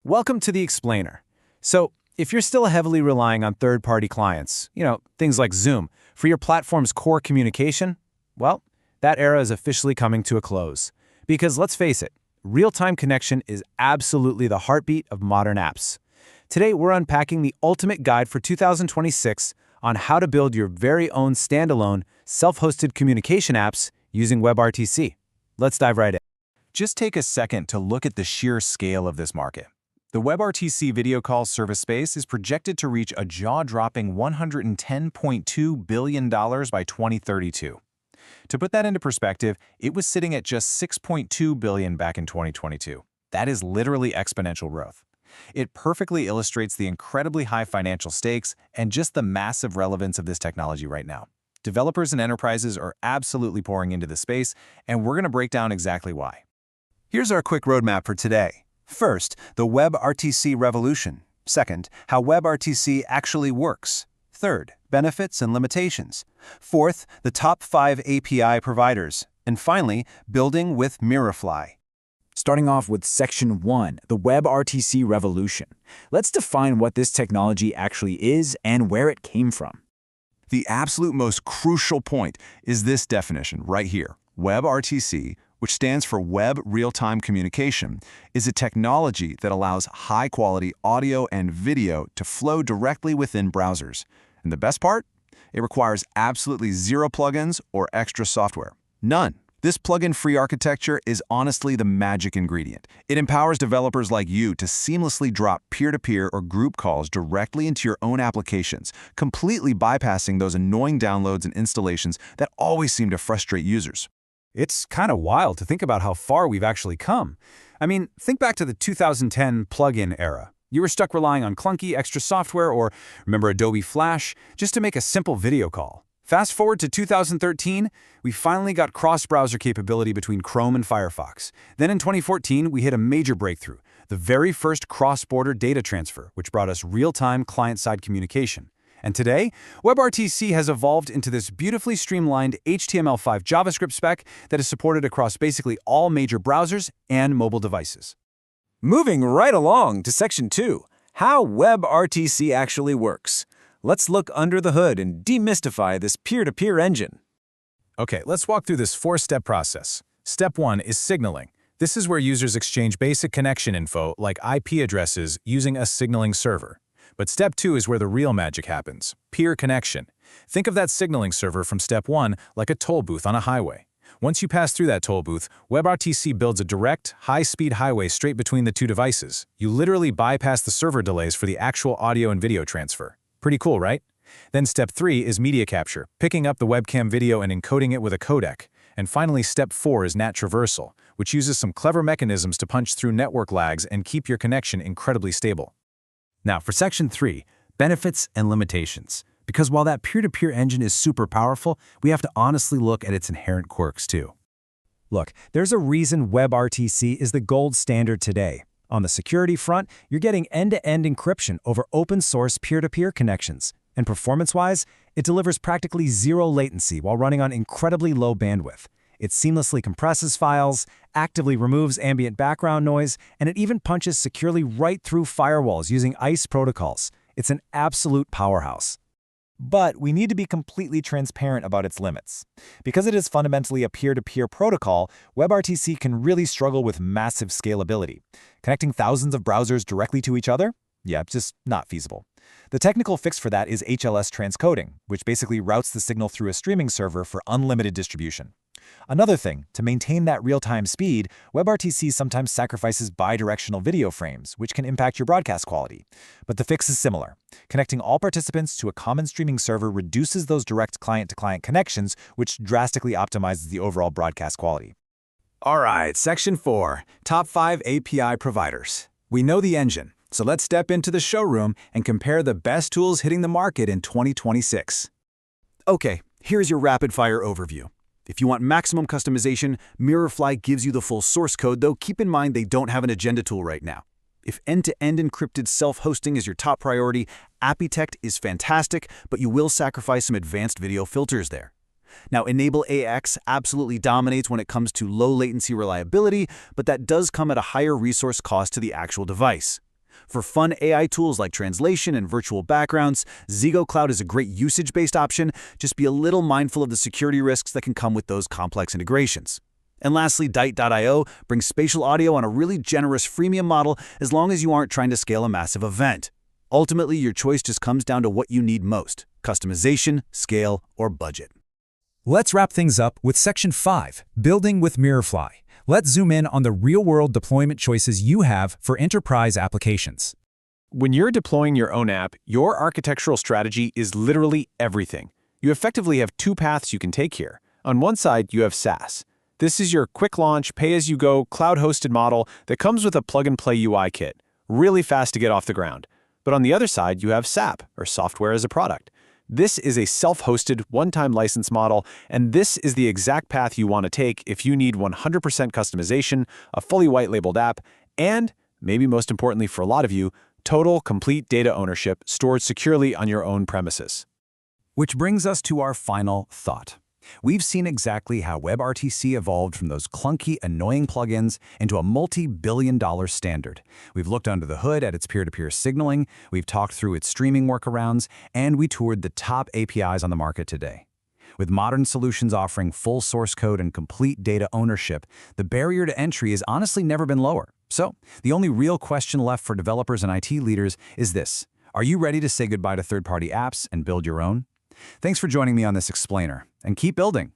Welcome to the Explainer. So, if you're still heavily relying on third-party clients, things like Zoom, for your platform's core communication, well, that era is officially coming to a close. Because let's face it, real-time connection is absolutely the heartbeat of modern apps. Today, we're unpacking the ultimate guide for 2026 on how to build your very own standalone, self-hosted communication apps using WebRTC. Let's dive right in. Just take a second to look at the sheer scale of this market. The WebRTC video call service space is projected to reach a jaw-dropping $110.2 billion by 2032. To put that into perspective, it was sitting at just $6.2 billion back in 2022. That is literally exponential growth. It perfectly illustrates the incredibly high financial stakes and just the massive relevance of this technology right now. Developers and enterprises are absolutely pouring into this space, and we're going to break down exactly why. Here's our quick roadmap for today. First, the WebRTC revolution. Second, how WebRTC actually works. Third, benefits and limitations. Fourth, the top 5 API providers. And finally, building with Mirafly. Starting off with Section 1, the WebRTC revolution. Let's define what this technology actually is and where it came from. The absolute most crucial point is this definition right here. WebRTC, which stands for Web Real-Time Communication, is a technology that allows high-quality audio and video to flow directly within browsers. And the best part? It requires absolutely zero plugins or extra software. None. This plugin-free architecture is honestly the magic ingredient. It empowers developers like you to seamlessly drop peer-to-peer or group calls directly into your own applications, completely bypassing those annoying downloads and installations that always seem to frustrate users. It's kind of wild to think about how far we've actually come. I mean, think back to the 2010 plugin era. You were stuck relying on clunky extra software or, remember Adobe Flash, just to make a simple video call. Fast forward to 2013, we finally got cross-browser capability between Chrome and Firefox. Then in 2014, we hit a major breakthrough, the very first cross-border data transfer, which brought us real-time client-side communication. And today, WebRTC has evolved into this beautifully streamlined HTML5 JavaScript spec that is supported across basically all major browsers and mobile devices. Moving right along to Section 2, how WebRTC actually works. Let's look under the hood and demystify this peer-to-peer engine. Okay, let's walk through this 4-step process. Step 1 is signaling. This is where users exchange basic connection info like IP addresses using a signaling server. But Step 2 is where the real magic happens, peer connection. Think of that signaling server from Step 1 like a toll booth on a highway. Once you pass through that toll booth, WebRTC builds a direct, high-speed highway straight between the two devices. You literally bypass the server delays for the actual audio and video transfer. Pretty cool, right? Then Step 3 is media capture, picking up the webcam video and encoding it with a codec. And finally, Step 4 is traversal, which uses some clever mechanisms to punch through network lags and keep your connection incredibly stable. Now, for Section 3, benefits and limitations. Because while that peer-to-peer engine is super powerful, we have to honestly look at its inherent quirks too. Look, there's a reason WebRTC is the gold standard today. On the security front, you're getting end-to-end encryption over open-source peer-to-peer connections. And performance-wise, it delivers practically zero latency while running on incredibly low bandwidth. It seamlessly compresses files, actively removes ambient background noise, and it even punches securely right through firewalls using ICE protocols. It's an absolute powerhouse. But we need to be completely transparent about its limits. Because it is fundamentally a peer-to-peer protocol, WebRTC can really struggle with massive scalability. Connecting thousands of browsers directly to each other? Yeah, just not feasible. The technical fix for that is HLS transcoding, which basically routes the signal through a streaming server for unlimited distribution. Another thing, to maintain that real-time speed, WebRTC sometimes sacrifices bidirectional video frames, which can impact your broadcast quality. But the fix is similar. Connecting all participants to a common streaming server reduces those direct client-to-client connections, which drastically optimizes the overall broadcast quality. All right, Section 4, top 5 API providers. We know the engine, so let's step into the showroom and compare the best tools hitting the market in 2026. Okay, here's your rapid-fire overview. If you want maximum customization, Mirafly gives you the full source code, though keep in mind they don't have an agenda tool right now. If end-to-end encrypted self-hosting is your top priority, Appitect is fantastic, but you will sacrifice some advanced video filters there. Now, Enable AX absolutely dominates when it comes to low latency reliability, but that does come at a higher resource cost to the actual device. For fun AI tools like translation and virtual backgrounds, Zego Cloud is a great usage-based option. Just be a little mindful of the security risks that can come with those complex integrations. And lastly, Dite.io brings spatial audio on a really generous freemium model as long as you aren't trying to scale a massive event. Ultimately, your choice just comes down to what you need most: customization, scale, or budget. Let's wrap things up with Section 5, Building with Mirrorfly. Let's zoom in on the real-world deployment choices you have for enterprise applications. When you're deploying your own app, your architectural strategy is literally everything. You effectively have two paths you can take here. On one side, you have SaaS. This is your quick launch, pay-as-you-go, cloud-hosted model that comes with a plug-and-play UI kit, really fast to get off the ground. But on the other side, you have SAP, or Software as a Product. This is a self-hosted, one-time license model, and this is the exact path you want to take if you need 100% customization, a fully white-labeled app, and, maybe most importantly for a lot of you, total, complete data ownership stored securely on your own premises. Which brings us to our final thought. We've seen exactly how WebRTC evolved from those clunky, annoying plugins into a multi-billion-dollar standard. We've looked under the hood at its peer-to-peer signaling, we've talked through its streaming workarounds, and we toured the top APIs on the market today. With modern solutions offering full source code and complete data ownership, the barrier to entry has honestly never been lower. So, the only real question left for developers and IT leaders is this: are you ready to say goodbye to third-party apps and build your own? Thanks for joining me on this explainer, and keep building.